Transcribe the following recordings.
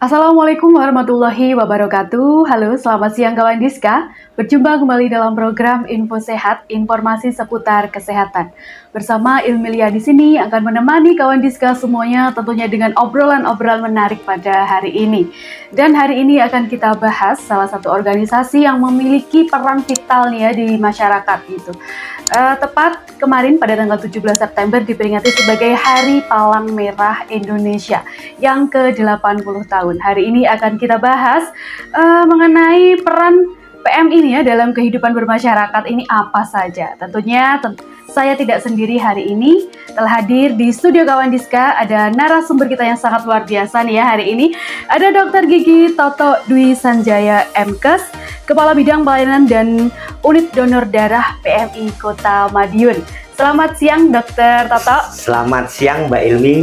Assalamualaikum warahmatullahi wabarakatuh. Halo, selamat siang kawan Diska. Berjumpa kembali dalam program Info Sehat, informasi seputar kesehatan. Bersama Ilmilia di sini akan menemani kawan Diska semuanya tentunya dengan obrolan-obrolan menarik pada hari ini. Dan hari ini akan kita bahas salah satu organisasi yang memiliki peran vital nih ya di masyarakat gitu. Tepat kemarin pada tanggal 17 September diperingati sebagai Hari Palang Merah Indonesia yang ke-80 tahun. Hari ini akan kita bahas mengenai peran PMI ini ya dalam kehidupan bermasyarakat ini apa saja. Tentunya saya tidak sendiri hari ini, telah hadir di studio kawan Diska, ada narasumber kita yang sangat luar biasa nih ya hari ini. Ada Dr. Gigi Toto Dwi Sanjaya MKes, Kepala Bidang Pelayanan dan Unit Donor Darah PMI Kota Madiun. Selamat siang Dr. Toto. Selamat siang Mbak Ilmi.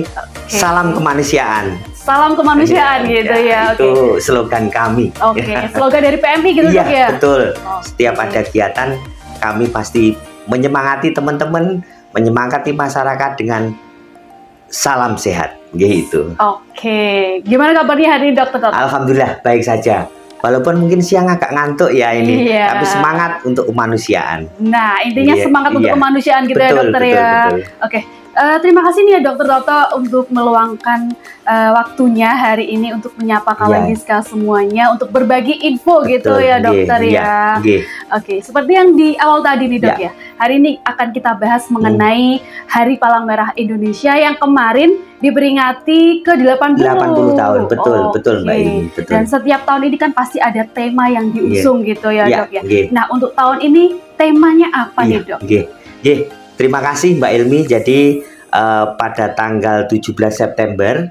Salam kemanusiaan. Salam kemanusiaan gitu ya. Itu slogan kami. Slogan dari PMI gitu iya, ya. Betul. Setiap ada kegiatan kami pasti menyemangati teman-teman, menyemangati masyarakat dengan salam sehat gitu. Gimana kabarnya hari ini Dokter Toto? Alhamdulillah baik saja. Walaupun mungkin siang agak ngantuk ya ini, tapi semangat untuk kemanusiaan. Nah, intinya semangat untuk kemanusiaan gitu ya dokter ya. Oke. Terima kasih nih ya Dokter Toto untuk meluangkan waktunya hari ini untuk menyapa kawan Diska semuanya, untuk berbagi info gitu ya dokter ya. Oke, seperti yang di awal tadi nih dok ya. Hari ini akan kita bahas mengenai Hari Palang Merah Indonesia yang kemarin diperingati ke-80 tahun. Betul Mbak Ini. Dan setiap tahun ini kan pasti ada tema yang diusung gitu ya dok ya. Nah, untuk tahun ini temanya apa nih dok? Terima kasih Mbak Ilmi. Jadi pada tanggal 17 September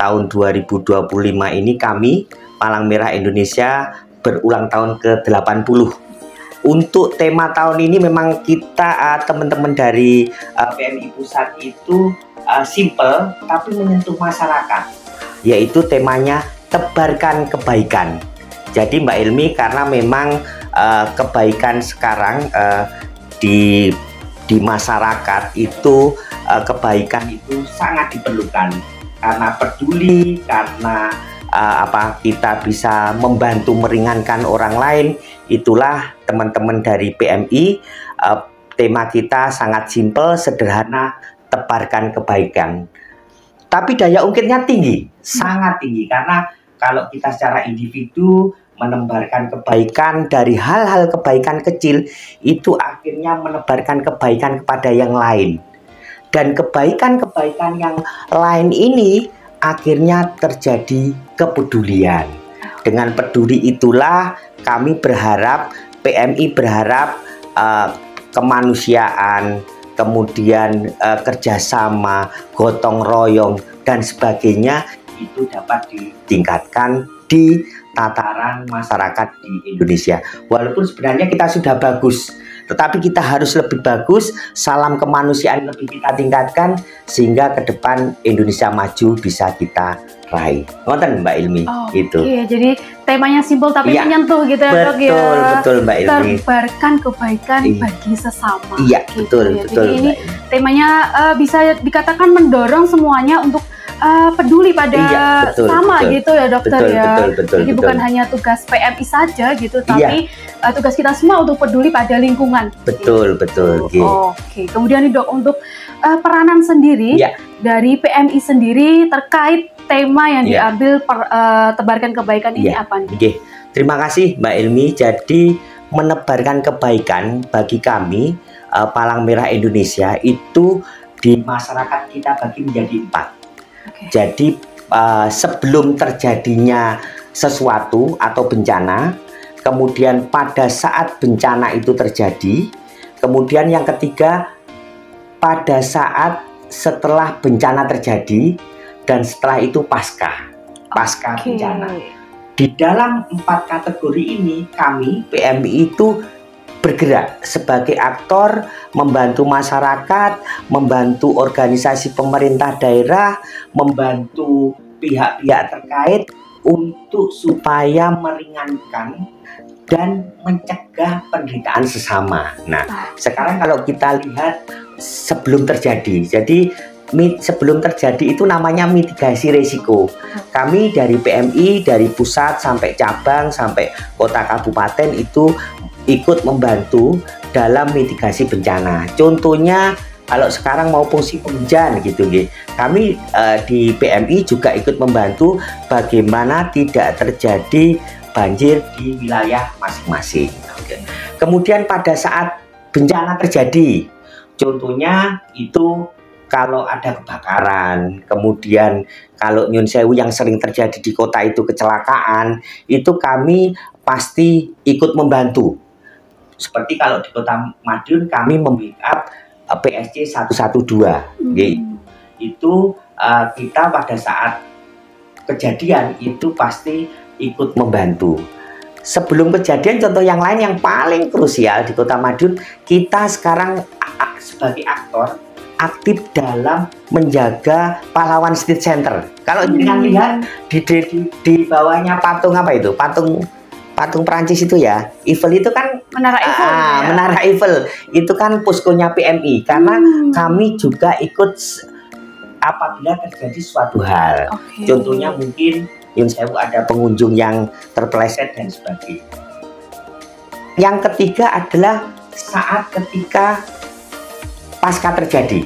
tahun 2025 ini kami Palang Merah Indonesia berulang tahun ke-80. Untuk tema tahun ini memang kita teman-teman dari PMI Pusat itu simple tapi menyentuh masyarakat. Yaitu temanya tebarkan kebaikan. Jadi Mbak Ilmi, karena memang kebaikan sekarang di masyarakat itu kebaikan itu sangat diperlukan karena peduli, karena kita bisa membantu meringankan orang lain. Itulah teman-teman dari PMI, tema kita sangat simpel, sederhana, tebarkan kebaikan. Tapi daya ungkitnya tinggi, sangat tinggi, karena kalau kita secara individu menebarkan kebaikan dari hal-hal kebaikan kecil, itu akhirnya menebarkan kebaikan kepada yang lain. Dan kebaikan-kebaikan yang lain ini akhirnya terjadi kepedulian. Dengan peduli itulah kami berharap, PMI berharap kemanusiaan, kemudian kerjasama, gotong royong, dan sebagainya itu dapat ditingkatkan di tataran masyarakat di Indonesia. Walaupun sebenarnya kita sudah bagus, tetapi kita harus lebih bagus, salam kemanusiaan lebih kita tingkatkan, sehingga ke depan Indonesia maju bisa kita raih. Ngoten Mbak Ilmi. Gitu. Jadi temanya simpel tapi menyentuh gitu ya dok ya. Betul Mbak Ilmi. Tebarkan kebaikan bagi sesama. Betul. Jadi ini temanya bisa dikatakan mendorong semuanya untuk peduli pada sama gitu ya dokter ya. Jadi bukan hanya tugas PMI saja gitu, tapi tugas kita semua untuk peduli pada lingkungan. Betul. Kemudian nih dok, untuk peranan sendiri dari PMI sendiri terkait tema yang diambil tebarkan kebaikan ini apa nih? Terima kasih Mbak Ilmi. Jadi menebarkan kebaikan bagi kami Palang Merah Indonesia itu di masyarakat kita bagi menjadi 4. Jadi sebelum terjadinya sesuatu atau bencana, kemudian pada saat bencana itu terjadi, kemudian yang ketiga pada saat setelah bencana terjadi, dan setelah itu pasca bencana. Di dalam 4 kategori ini kami PMI itu bergerak sebagai aktor, membantu masyarakat, membantu organisasi pemerintah daerah, membantu pihak-pihak terkait untuk supaya meringankan dan mencegah penderitaan sesama. Nah, sekarang kalau kita lihat sebelum terjadi, jadi sebelum terjadi itu namanya mitigasi risiko. Kami dari PMI, dari pusat sampai cabang sampai kota kabupaten itu ikut membantu dalam mitigasi bencana. Contohnya kalau sekarang mau fungsi penghujan gitu, kami di PMI juga ikut membantu bagaimana tidak terjadi banjir di wilayah masing-masing. Kemudian pada saat bencana terjadi, contohnya itu kalau ada kebakaran, kemudian kalau nyun sewu yang sering terjadi di kota itu kecelakaan, itu kami pasti ikut membantu. Seperti kalau di Kota Madiun kami membackup PSC 112. Itu kita pada saat kejadian itu pasti ikut membantu. Sebelum kejadian, contoh yang lain yang paling krusial di Kota Madiun, kita sekarang sebagai aktor aktif dalam menjaga pahlawan street center. Kalau dengan lihat di bawahnya patung apa itu? Patung Perancis itu ya, Eiffel itu kan Menara Eiffel. Menara Eiffel itu kan poskonya PMI, karena kami juga ikut apabila terjadi suatu hal. Contohnya mungkin Yun Sewu ada pengunjung yang terpeleset dan sebagainya. Yang ketiga adalah saat ketika pasca terjadi,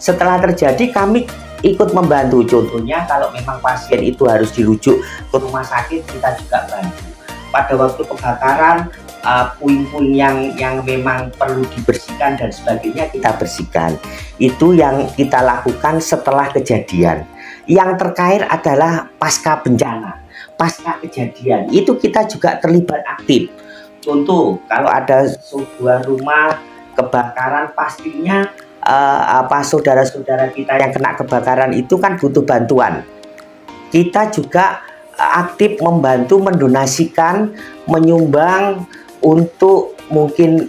setelah terjadi kami ikut membantu. Contohnya kalau memang pasien itu harus dirujuk ke rumah sakit, kita juga bantu. Pada waktu kebakaran, puing-puing yang memang perlu dibersihkan dan sebagainya kita bersihkan. Itu yang kita lakukan setelah kejadian. Yang terkait adalah pasca bencana, pasca kejadian itu kita juga terlibat aktif. Contoh kalau ada sebuah rumah kebakaran, pastinya saudara-saudara kita yang kena kebakaran itu kan butuh bantuan. Kita juga aktif membantu, mendonasikan, menyumbang untuk mungkin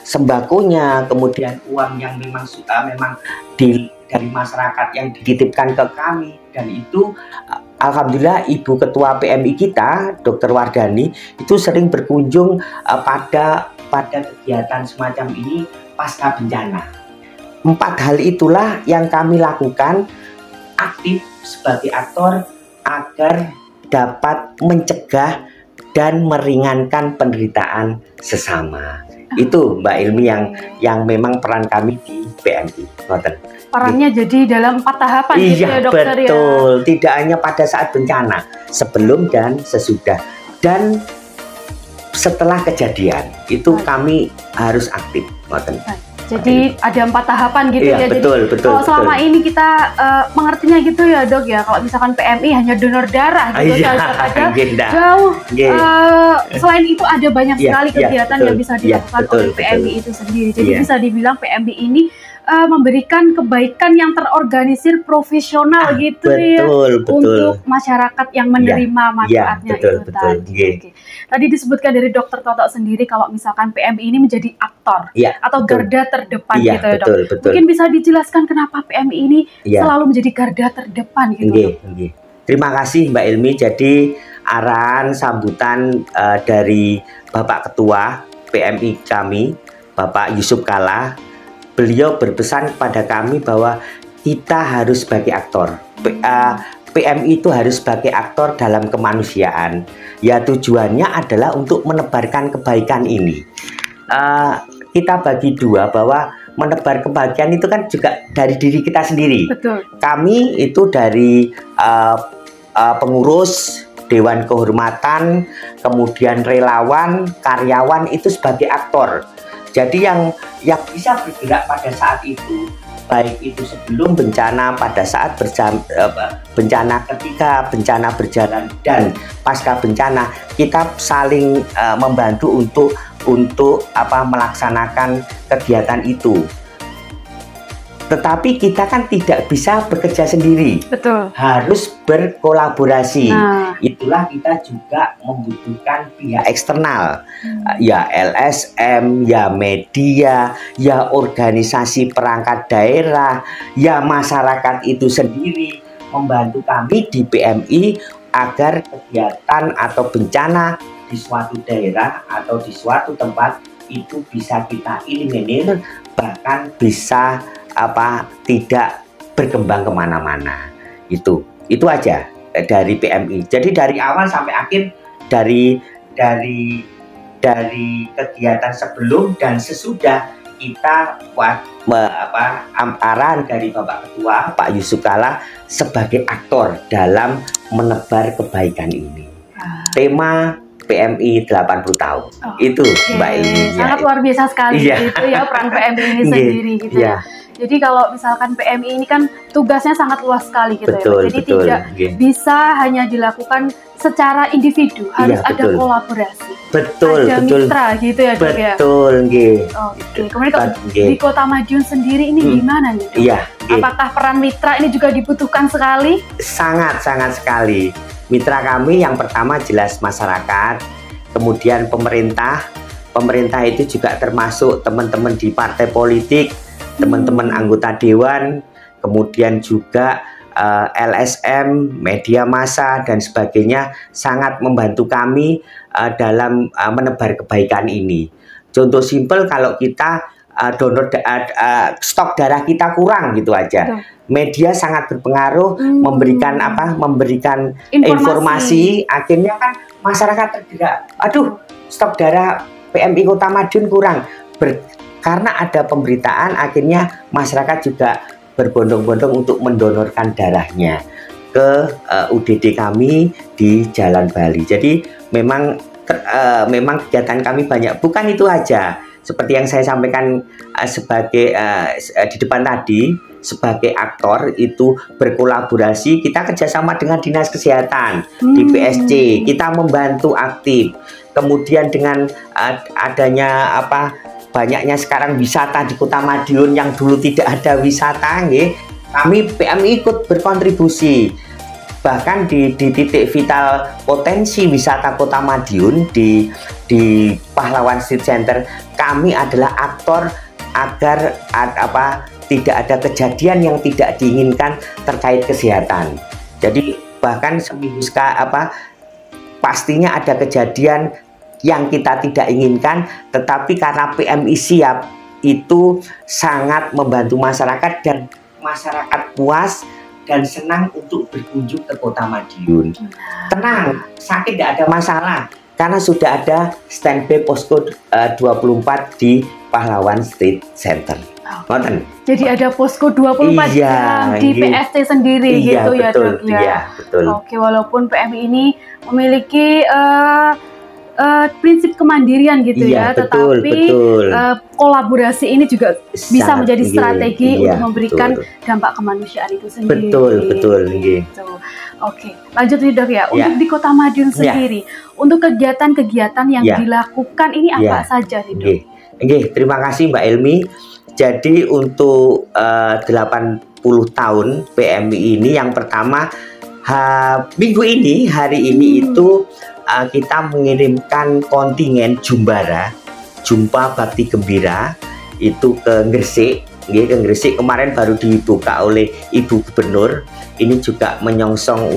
sembakonya, kemudian uang yang memang dari masyarakat yang dititipkan ke kami. Dan itu alhamdulillah Ibu Ketua PMI kita, Dr. Wardani, itu sering berkunjung pada kegiatan semacam ini pasca bencana. 4 hal itulah yang kami lakukan aktif sebagai aktor agar dapat mencegah dan meringankan penderitaan sesama. Itu Mbak Ilmi yang memang peran kami di PMI. Perannya jadi dalam 4 tahapan gitu ya dokter, betul. Ya? Tidak hanya pada saat bencana, sebelum dan sesudah, dan setelah kejadian itu kami harus aktif. Jadi ada 4 tahapan gitu ya. Betul, jadi kalau selama ini kita mengertinya gitu ya dok ya, kalau misalkan PMI hanya donor darah gitu saja jauh. Selain itu ada banyak sekali kegiatan yang bisa dilakukan oleh PMI itu sendiri. Jadi bisa dibilang PMI ini memberikan kebaikan yang terorganisir profesional gitu untuk masyarakat yang menerima manfaatnya itu tadi. Tadi disebutkan dari Dokter Toto sendiri kalau misalkan PMI ini menjadi aktor atau garda terdepan gitu ya dok. Mungkin bisa dijelaskan kenapa PMI ini selalu menjadi garda terdepan gitu. Terima kasih Mbak Ilmi. Jadi arahan sambutan dari Bapak Ketua PMI kami, Bapak Yusuf Kalla, beliau berpesan kepada kami bahwa kita harus sebagai aktor. PMI itu harus sebagai aktor dalam kemanusiaan. Ya tujuannya adalah untuk menebarkan kebaikan ini. Kita bagi dua bahwa menebar kebahagiaan itu kan juga dari diri kita sendiri. Betul. Kami itu dari pengurus, Dewan Kehormatan, kemudian relawan, karyawan itu sebagai aktor. Jadi yang bisa bergerak pada saat itu, baik itu sebelum bencana, pada saat bencana, ketika bencana berjalan, dan pasca bencana, kita saling membantu untuk melaksanakan kegiatan itu. Tetapi kita kan tidak bisa bekerja sendiri. Betul. Harus berkolaborasi. Itulah kita juga membutuhkan pihak eksternal. Ya LSM, ya media, ya organisasi perangkat daerah, ya masyarakat itu sendiri membantu kami di PMI agar kegiatan atau bencana di suatu daerah atau di suatu tempat itu bisa kita eliminir, bahkan bisa tidak berkembang kemana-mana. Itu aja dari PMI. Jadi dari awal sampai akhir, dari kegiatan sebelum dan sesudah, kita arahan dari Bapak Ketua Pak Yusuf Kalla sebagai aktor dalam menebar kebaikan ini. Tema PMI 80 tahun. Itu Mbak Eli. Sangat luar biasa sekali gitu ya peran PMI ini sendiri gitu ya. Jadi kalau misalkan PMI ini kan tugasnya sangat luas sekali gitu ya. Jadi tidak bisa hanya dilakukan secara individu, harus ada kolaborasi. Ada mitra gitu ya, Dok ya. Oke. Kemudian di Kota Madiun sendiri ini gimana nih, Dok? Apakah peran mitra ini juga dibutuhkan sekali? Sangat sekali. Mitra kami yang pertama jelas masyarakat, kemudian pemerintah. Pemerintah itu juga termasuk teman-teman di partai politik, teman-teman anggota dewan, kemudian juga LSM, media massa dan sebagainya sangat membantu kami dalam menebar kebaikan ini. Contoh simpel, kalau kita stok darah kita kurang gitu aja. Media sangat berpengaruh, memberikan informasi, akhirnya kan masyarakat tergerak. Aduh, stok darah PMI Kota Madiun kurang. Karena ada pemberitaan, akhirnya masyarakat juga berbondong-bondong untuk mendonorkan darahnya ke UDD kami di Jalan Bali. Jadi memang kegiatan kami banyak. Bukan itu aja. Seperti yang saya sampaikan sebagai di depan tadi, sebagai aktor itu berkolaborasi, kita kerjasama dengan Dinas Kesehatan di PSC, kita membantu aktif. Kemudian dengan adanya banyaknya sekarang wisata di Kota Madiun yang dulu tidak ada wisata, kami PMI ikut berkontribusi. Bahkan di titik vital potensi wisata Kota Madiun di Pahlawan Street Center, kami adalah aktor agar tidak ada kejadian yang tidak diinginkan terkait kesehatan. Jadi bahkan seminggu pastinya ada kejadian yang kita tidak inginkan, tetapi karena PMI siap, itu sangat membantu masyarakat dan masyarakat puas dan senang untuk berkunjung ke Kota Madiun. Tenang, sakit tidak ada masalah karena sudah ada standby posko 24 di Pahlawan Street Center. Jadi ada posko 24 jam di PSC sendiri gitu ya, Dok ya. Iya, betul. Oke, walaupun PMI ini memiliki prinsip kemandirian gitu tetapi kolaborasi ini juga bisa menjadi strategi untuk memberikan dampak kemanusiaan itu sendiri. Betul. Gitu. Oke, lanjut nih, Dok ya. Untuk di Kota Madiun sendiri, untuk kegiatan-kegiatan yang dilakukan ini apa saja nih, Dok? Terima kasih Mbak Elmi. Jadi untuk 80 tahun PMI ini, yang pertama minggu ini, hari ini itu kita mengirimkan kontingen Jumbara, Jumpa Bakti Gembira, itu ke Gresik. Ke Gresik kemarin baru dibuka oleh Ibu Gubernur. Ini juga menyongsong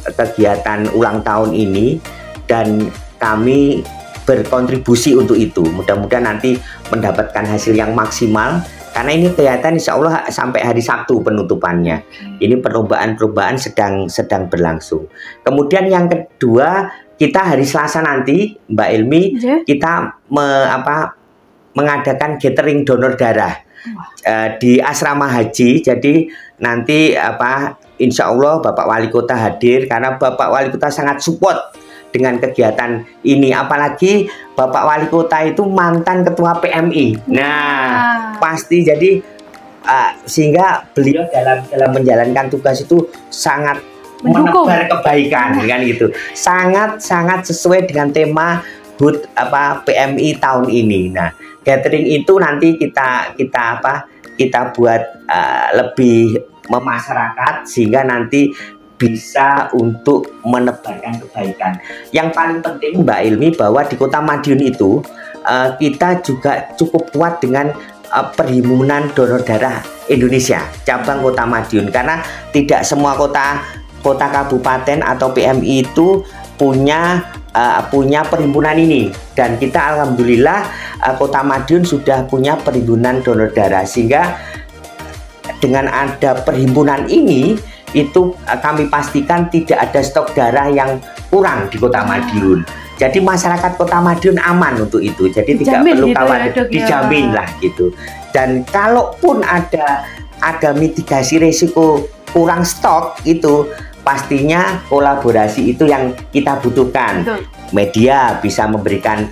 kegiatan ulang tahun ini, dan kami berkontribusi untuk itu. Mudah-mudahan nanti mendapatkan hasil yang maksimal, karena ini kelihatan insya Allah sampai hari Sabtu penutupannya. Ini perlombaan sedang berlangsung. Kemudian yang kedua, kita hari Selasa nanti, Mbak Elmi, kita mengadakan gathering donor darah di asrama haji. Jadi nanti insya Allah Bapak Wali Kota hadir, karena Bapak Wali Kota sangat support dengan kegiatan ini, apalagi Bapak Wali Kota itu mantan ketua PMI. Nah, pasti jadi sehingga beliau dalam menjalankan tugas itu sangat menebar kebaikan kan gitu. Sangat sesuai dengan tema HUT PMI tahun ini. Nah, gathering itu nanti kita buat lebih memasyarakat, sehingga nanti bisa untuk menebarkan kebaikan. Yang paling penting Mbak Ilmi, bahwa di Kota Madiun itu kita juga cukup kuat dengan Perhimpunan Donor Darah Indonesia cabang Kota Madiun, karena tidak semua kota kabupaten atau PMI itu punya perhimpunan ini, dan kita alhamdulillah Kota Madiun sudah punya perhimpunan donor darah, sehingga dengan ada perhimpunan ini itu kami pastikan tidak ada stok darah yang kurang di Kota Madiun. Jadi masyarakat Kota Madiun aman untuk itu. Jadi tidak perlu gitu khawatir, ya, Dok, dijamin lah gitu. Dan kalaupun ada mitigasi risiko kurang stok, itu pastinya kolaborasi itu yang kita butuhkan. Betul. Media bisa memberikan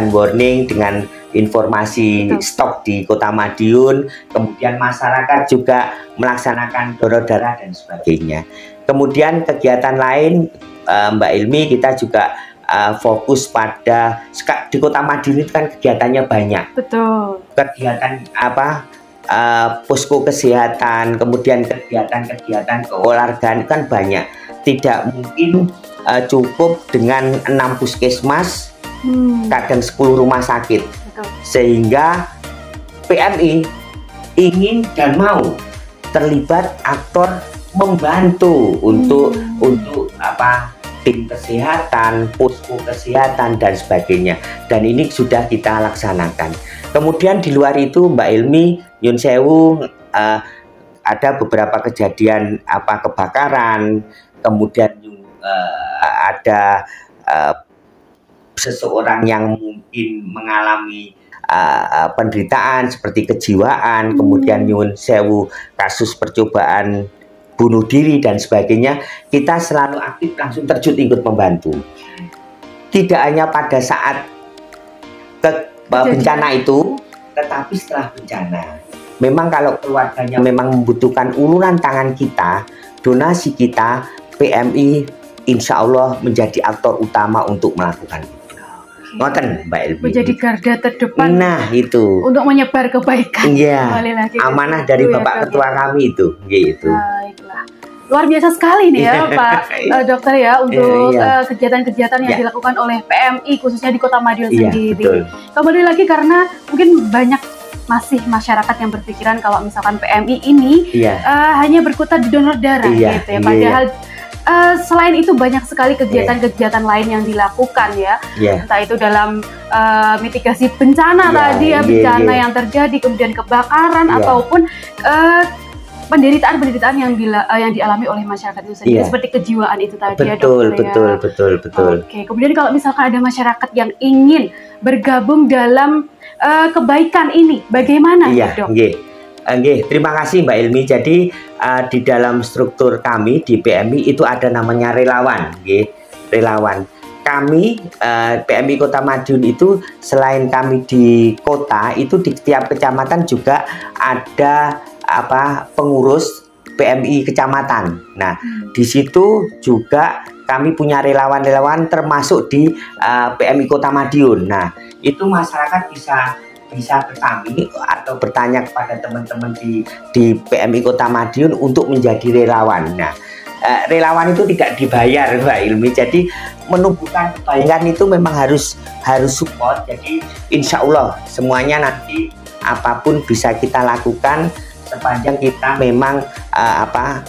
warning dengan informasi stok di Kota Madiun, kemudian masyarakat juga melaksanakan donor darah dan sebagainya. Kemudian kegiatan lain, Mbak Ilmi, kita juga fokus pada di Kota Madiun itu kan kegiatannya banyak. Betul. Kegiatan posko kesehatan, kemudian kegiatan keolahragaan kan banyak. Tidak mungkin cukup dengan 6 puskesmas, kadang 10 rumah sakit. Betul. Sehingga PMI ingin dan mau terlibat aktor membantu untuk tim kesehatan, posko kesehatan dan sebagainya. Dan ini sudah kita laksanakan. Kemudian di luar itu Mbak Ilmi, Nyun Sewu, ada beberapa kejadian kebakaran, kemudian ada seseorang yang mungkin mengalami penderitaan seperti kejiwaan, kemudian Nyun Sewu kasus percobaan bunuh diri dan sebagainya, kita selalu aktif langsung terjun ikut membantu. Tidak hanya pada saat bencana itu, tetapi setelah bencana. Memang kalau keluarganya memang membutuhkan uluran tangan kita, donasi kita, PMI insya Allah menjadi aktor utama untuk melakukan itu. Ngoten Mbak Elvi. Menjadi garda terdepan. Nah itu. Untuk menyebar kebaikan. Iya. Amanah dari Bapak Ketua kami itu. Gitu. Baiklah. Luar biasa sekali nih ya Pak Dokter ya untuk kegiatan-kegiatan yang dilakukan oleh PMI khususnya di Kota Madiun sendiri. Betul. Kembali lagi karena mungkin banyak masih masyarakat yang berpikiran kalau misalkan PMI ini hanya berkutat di donor darah gitu ya. Padahal selain itu banyak sekali kegiatan-kegiatan lain yang dilakukan ya. Entah itu dalam mitigasi bencana tadi ya, bencana yang terjadi, kemudian kebakaran ataupun penderitaan yang dialami oleh masyarakat itu sendiri seperti kejiwaan itu tadi ya Dokter. Betul. Oke, kemudian kalau misalkan ada masyarakat yang ingin bergabung dalam kebaikan ini, bagaimana Dok? Terima kasih Mbak Ilmi. Jadi di dalam struktur kami di PMI itu ada namanya relawan, relawan. Kami PMI Kota Madiun itu selain kami di kota itu di setiap kecamatan juga ada pengurus PMI kecamatan. Nah, di situ juga kami punya relawan-relawan termasuk di PMI Kota Madiun. Nah, itu masyarakat bisa ke kami atau bertanya kepada teman-teman di PMI Kota Madiun untuk menjadi relawan. Nah, relawan itu tidak dibayar Mbak Ilmi. Jadi menumbuhkan kebaikan itu memang harus support. Jadi insya Allah semuanya nanti apapun bisa kita lakukan sepanjang kita memang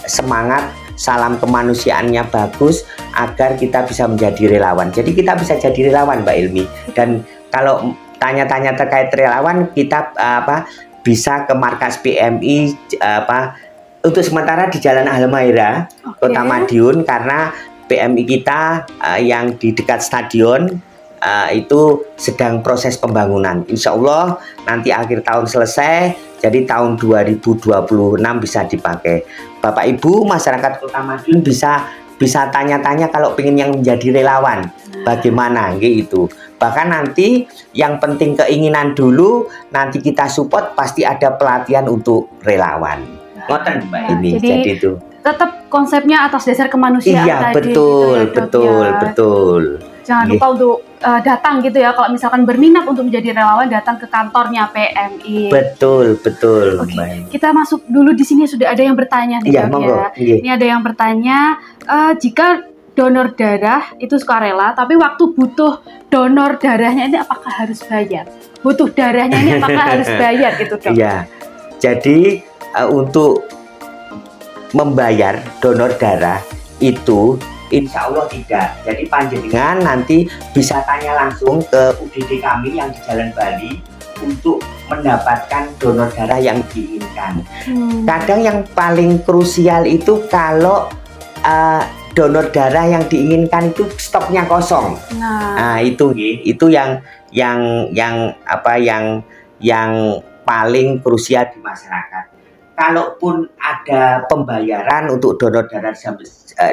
semangat, salam kemanusiaannya bagus agar kita bisa menjadi relawan. Jadi kita bisa jadi relawan Mbak Ilmi. Dan kalau tanya-tanya terkait relawan, kita bisa ke markas PMI untuk sementara di Jalan Halmaira, Kota Madiun, karena PMI kita yang di dekat stadion itu sedang proses pembangunan. Insya Allah nanti akhir tahun selesai, jadi tahun 2026 bisa dipakai. Bapak Ibu masyarakat Kota Madiun bisa tanya-tanya kalau pengen yang menjadi relawan, bagaimana gitu. Bahkan nanti yang penting keinginan dulu, nanti kita support, pasti ada pelatihan untuk relawan. Ngoten Mbak ini. Jadi itu tetap konsepnya atas dasar kemanusiaan tadi. Iya, betul. Jangan lupa untuk datang gitu ya, kalau misalkan berminat untuk menjadi relawan, datang ke kantornya PMI. Betul. Kita masuk dulu, di sini sudah ada yang bertanya nih Dok ya. Ini ada yang bertanya, jika donor darah itu sukarela, tapi waktu butuh donor darahnya ini apakah harus bayar? Butuh darahnya ini apakah harus bayar gitu Dok? Iya. Jadi untuk membayar donor darah itu Insya Allah tidak. Jadi panjenengan nanti bisa tanya langsung ke UGD kami yang di Jalan Bali untuk mendapatkan donor darah yang diinginkan. Kadang yang paling krusial itu kalau donor darah yang diinginkan itu stoknya kosong. Nah, itu yang paling krusial di masyarakat. Kalaupun ada pembayaran untuk donor darah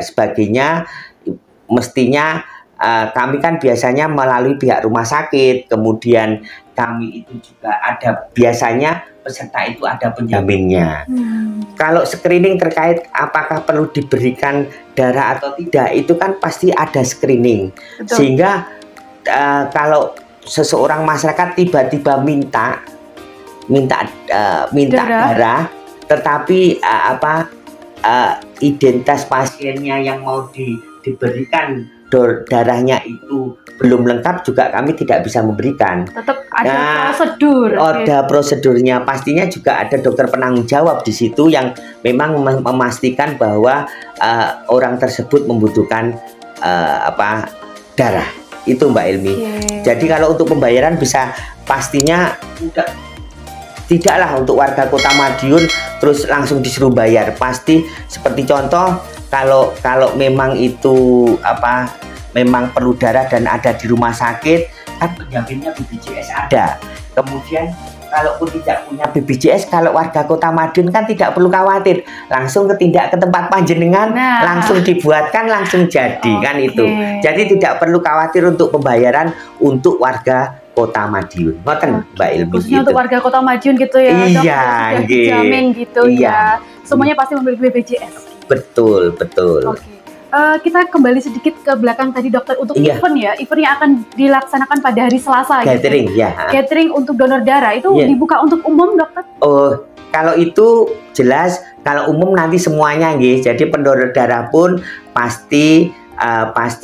sebagainya, mestinya kami kan biasanya melalui pihak rumah sakit, kemudian kami itu juga ada biasanya peserta itu ada penjaminnya. Kalau screening terkait apakah perlu diberikan darah atau tidak, itu kan pasti ada screening. Betul. Sehingga kalau seseorang masyarakat tiba-tiba minta darah, tetapi identitas pasiennya yang mau diberikan darahnya itu belum lengkap, juga kami tidak bisa memberikan. Tetap ada prosedur. Ada prosedurnya, pastinya juga ada dokter penanggung jawab di situ yang memang memastikan bahwa orang tersebut membutuhkan darah. Itu Mbak Ilmi. Jadi kalau untuk pembayaran bisa pastinya tidaklah untuk warga Kota Madiun terus langsung disuruh bayar. Pasti seperti contoh kalau memang itu memang perlu darah dan ada di rumah sakit, kan penjaminnya BPJS ada. Kemudian kalaupun tidak punya BPJS, kalau warga Kota Madiun kan tidak perlu khawatir, langsung ke tempat panjenengan, langsung dibuatkan, langsung jadi. Kan itu. Jadi tidak perlu khawatir untuk pembayaran untuk warga Kota Madiun. Ngoten Mbak Ilmi. Khususnya untuk warga Kota Madiun gitu ya, Dok. Iya, sudah dijamin gitu ya. Semuanya pasti memiliki BPJS. Betul. Kita kembali sedikit ke belakang tadi dokter, untuk event yang akan dilaksanakan pada hari Selasa. Catering gitu. Catering untuk donor darah itu dibuka untuk umum, dokter? Oh, kalau itu jelas, kalau umum nanti semuanya nggih. Jadi pendonor darah pun pasti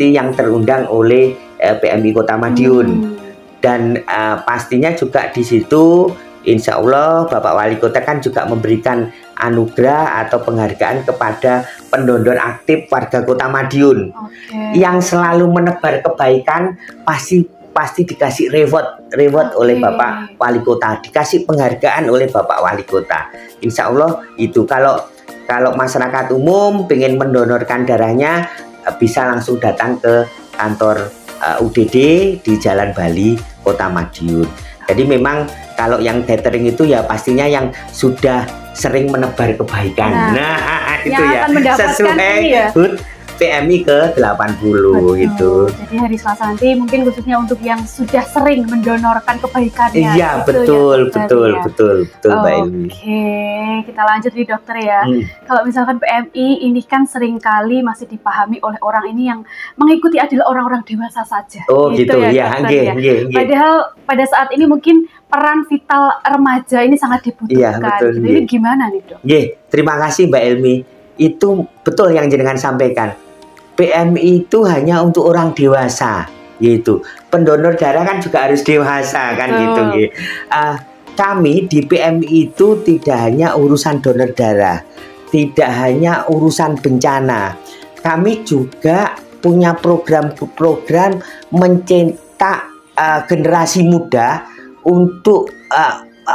yang terundang oleh PMI Kota Madiun. Dan pastinya juga di situ insya Allah Bapak Wali Kota kan juga memberikan anugerah atau penghargaan kepada pendonor aktif warga Kota Madiun yang selalu menebar kebaikan, pasti dikasih reward oleh Bapak Wali Kota, dikasih penghargaan oleh Bapak Wali Kota. Insya Allah itu kalau masyarakat umum pengen mendonorkan darahnya bisa langsung datang ke kantor UGD di Jalan Bali Kota Madiun. Jadi memang kalau yang catering itu ya pastinya yang sudah sering menebar kebaikan. Itu ya sesuai HUT PMI ke-80 gitu. Jadi hari Selasa nanti mungkin khususnya untuk yang sudah sering mendonorkan kebaikannya. Iya, betul Mbak Ilmi. Oke, kita lanjut nih dokter ya. Kalau misalkan PMI ini kan seringkali masih dipahami oleh orang ini yang mengikuti adalah orang-orang dewasa saja. Gitu ya. Padahal pada saat ini mungkin peran vital remaja ini sangat dibutuhkan. Ini gimana nih, Dok? Terima kasih Mbak Ilmi. Itu betul yang jenengan sampaikan. PMI itu hanya untuk orang dewasa, gitu. Pendonor darah kan juga harus dewasa, kan gitu. Kami di PMI itu tidak hanya urusan donor darah, tidak hanya urusan bencana. Kami juga punya program-program mencetak generasi muda untuk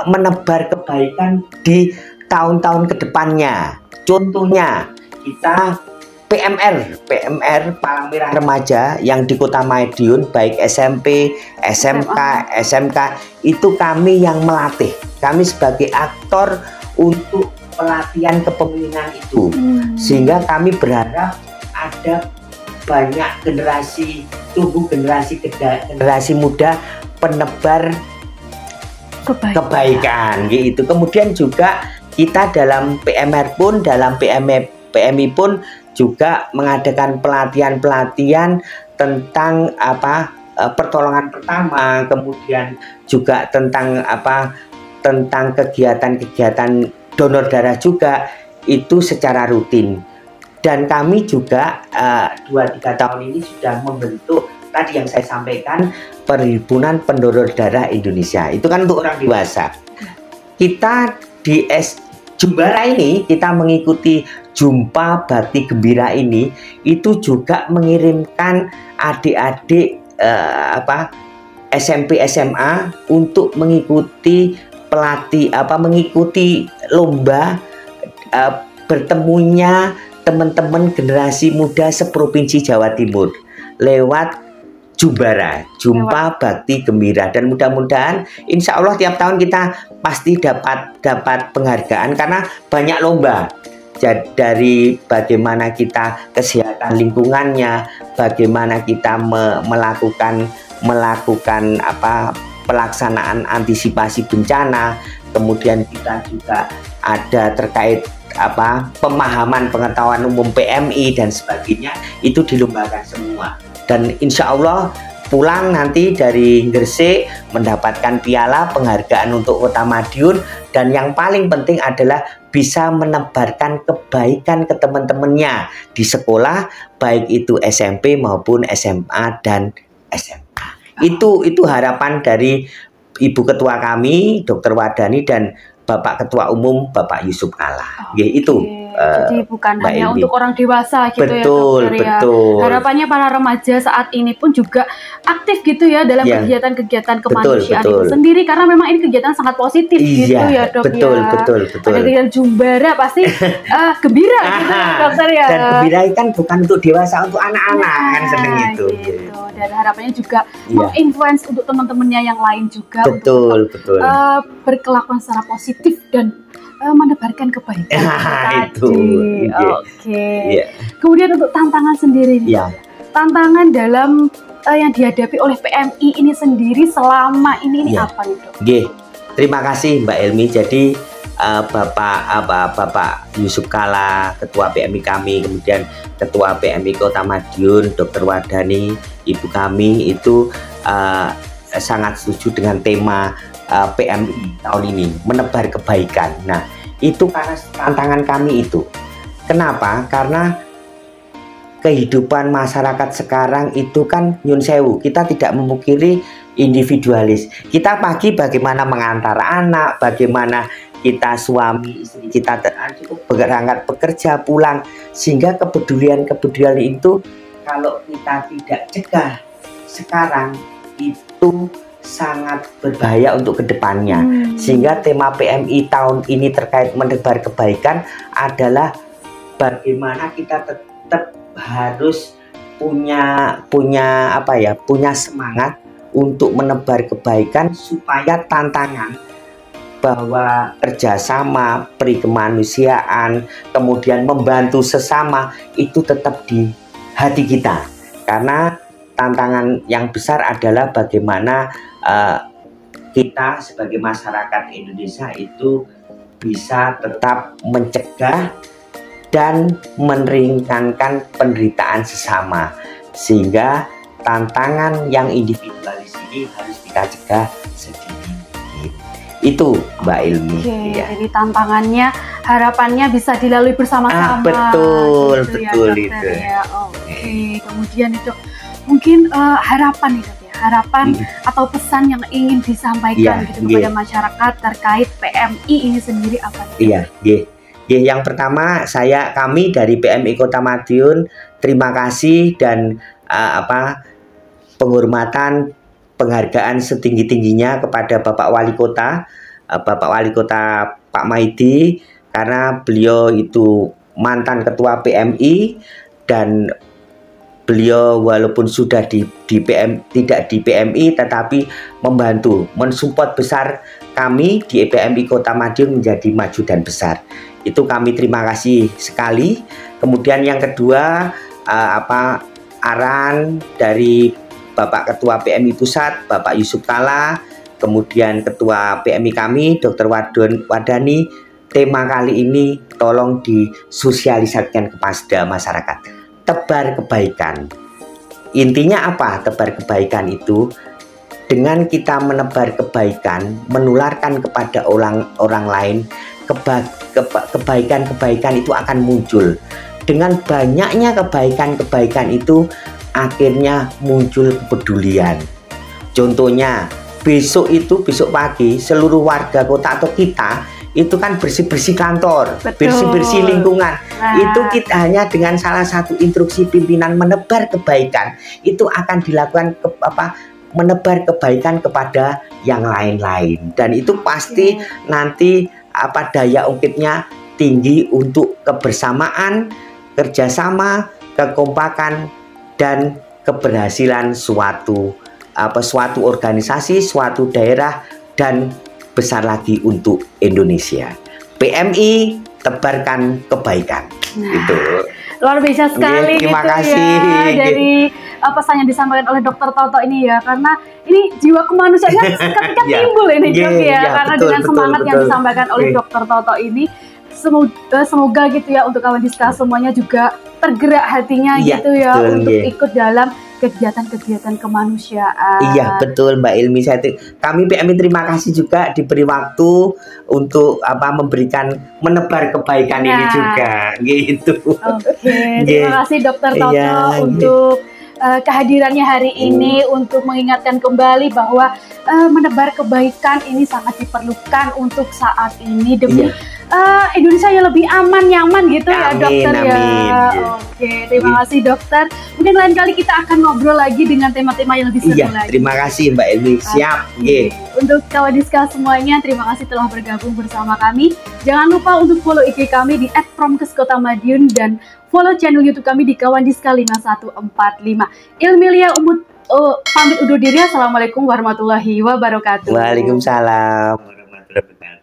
menebar kebaikan di tahun-tahun kedepannya. Contohnya kita PMR Palang Merah Remaja yang di Kota Madiun, baik SMP, SMK, SMK, itu kami yang melatih. Kami sebagai aktor untuk pelatihan kepemimpinan itu. Sehingga kami berharap ada banyak generasi muda penebar kebaikan gitu. Kemudian juga kita dalam PMR pun, dalam PMI pun juga mengadakan pelatihan tentang pertolongan pertama, kemudian juga tentang kegiatan-kegiatan donor darah juga itu secara rutin. Dan kami juga 2-3 tahun ini sudah membentuk tadi yang saya sampaikan, Perhimpunan Pendonor Darah Indonesia. Itu kan untuk orang dewasa. Kita di Jumbara ini kita mengikuti Jumpa Bakti Gembira ini itu juga mengirimkan adik-adik SMP SMA untuk mengikuti mengikuti lomba bertemunya teman-teman generasi muda seprovinsi Jawa Timur lewat Jumbara, Jumpa Bakti Gembira, dan mudah-mudahan insya Allah tiap tahun kita pasti dapat penghargaan karena banyak lomba. Jadi dari bagaimana kita kesehatan lingkungannya, bagaimana kita melakukan pelaksanaan antisipasi bencana, kemudian kita juga ada terkait pemahaman pengetahuan umum PMI dan sebagainya, itu dilombakan semua. Dan insya Allah pulang nanti dari Gresik mendapatkan piala penghargaan untuk Kota Madiun, dan yang paling penting adalah bisa menebarkan kebaikan ke teman-temannya di sekolah, baik itu SMP maupun SMA dan SMA. Itu harapan dari Ibu Ketua kami, Dr. Wadani, dan Bapak Ketua Umum, Bapak Yusuf Kala. Itu. Jadi bukan Mbak hanya Elmi. untuk orang dewasa gitu ya, dokter ya. Betul. Harapannya para remaja saat ini pun juga aktif gitu ya dalam kegiatan-kegiatan kemanusiaan itu sendiri, karena memang ini kegiatan sangat positif gitu ya, Dok. Betul. Ada kegiatan Jumbara pasti gembira gitu dokter ya. Dan gembira kan bukan untuk dewasa, untuk anak-anak kan seneng itu. Gitu. Dan harapannya juga menginfluence untuk teman-temannya yang lain juga betul. Berkelakuan secara positif dan menebarkan kebaikan. Itu. Kemudian untuk tantangan sendiri, tantangan dalam yang dihadapi oleh PMI ini sendiri selama ini apa nih, Dok? Terima kasih Mbak Elmi. Jadi Bapak Yusuf Kala, Ketua PMI kami, kemudian Ketua PMI Kota Madiun, Dr. Wadani, Ibu kami itu sangat setuju dengan tema PMI tahun ini, menebar kebaikan. Nah, itu karena tantangan kami itu. Kenapa? Karena kehidupan masyarakat sekarang itu kan nyun sewu, kita tidak memungkiri individualis. Kita pagi bagaimana mengantar anak, bagaimana kita suami istri kita berangkat bekerja pulang, sehingga kepedulian itu kalau kita tidak cegah sekarang itu sangat berbahaya untuk kedepannya. Sehingga tema PMI tahun ini terkait menebar kebaikan adalah bagaimana kita tetap harus punya semangat untuk menebar kebaikan, supaya tantangan bahwa kerjasama, peri kemanusiaan, kemudian membantu sesama itu tetap di hati kita. Karena tantangan yang besar adalah bagaimana kita sebagai masyarakat Indonesia itu bisa tetap mencegah dan meringankan penderitaan sesama, sehingga tantangan yang individualis ini harus kita cegah sedini mungkin. Itu Mbak Ilmi. Jadi tantangannya, harapannya bisa dilalui bersama-sama. Betul itu. Kemudian itu mungkin harapan itu ya, harapan atau pesan yang ingin disampaikan kepada masyarakat terkait PMI ini sendiri apa? Yang pertama, kami dari PMI Kota Madiun terima kasih dan penghormatan, penghargaan setinggi-tingginya kepada Bapak Wali Kota Pak Maidi, karena beliau itu mantan Ketua PMI dan beliau walaupun sudah tidak di PMI tetapi membantu mensupport besar kami di PMI Kota Madiun menjadi maju dan besar. Itu kami terima kasih sekali. Kemudian yang kedua, arahan dari Bapak Ketua PMI Pusat, Bapak Yusuf Kala, kemudian Ketua PMI kami, Dr. Wadani, tema kali ini tolong disosialisasikan kepada masyarakat. Tebar kebaikan. Intinya apa tebar kebaikan itu? Dengan kita menebar kebaikan, menularkan kepada orang lain, kebaikan-kebaikan itu akan muncul. Dengan banyaknya kebaikan-kebaikan itu akhirnya muncul kepedulian. Contohnya besok pagi seluruh warga kota atau kita itu kan bersih-bersih kantor, Betul. bersih-bersih lingkungan. Nah. Itu kita hanya dengan salah satu instruksi pimpinan menebar kebaikan, itu akan dilakukan menebar kebaikan kepada yang lain-lain, dan itu pasti nanti daya ungkitnya tinggi untuk kebersamaan, kerjasama, kekompakan, dan keberhasilan suatu organisasi, suatu daerah, dan besar lagi untuk Indonesia. PMI, tebarkan kebaikan. Gitu. Luar biasa sekali. Terima gitu kasih. Ya, dari pesan yang disampaikan oleh Dokter Toto ini ya, karena ini jiwa kemanusiaan ketika timbul ini karena dengan semangat yang disampaikan oleh Dokter Toto ini, semoga gitu ya untuk kawan Diska semuanya juga tergerak hatinya gitu ya untuk ikut dalam kegiatan-kegiatan kemanusiaan. Iya betul Mbak Ilmi. Kami PMI terima kasih juga diberi waktu untuk menebar kebaikan ini juga gitu. Oke, terima kasih Dokter Toto untuk kehadirannya hari ini untuk mengingatkan kembali bahwa menebar kebaikan ini sangat diperlukan untuk saat ini demi Indonesia yang lebih aman, nyaman gitu ya dokter ya. Oke, terima kasih dokter. Mungkin lain kali kita akan ngobrol lagi dengan tema-tema yang lebih seru lagi. Terima kasih Mbak Elmi. Siap. Untuk kawan Diska semuanya, terima kasih telah bergabung bersama kami. Jangan lupa untuk follow IG kami di @promkes_kota_madiun dan follow channel YouTube kami di Kawan Diska 5145. Ilmilia Umut pamit undur diri. Assalamualaikum warahmatullahi wabarakatuh. Waalaikumsalam warahmatullahi wabarakatuh.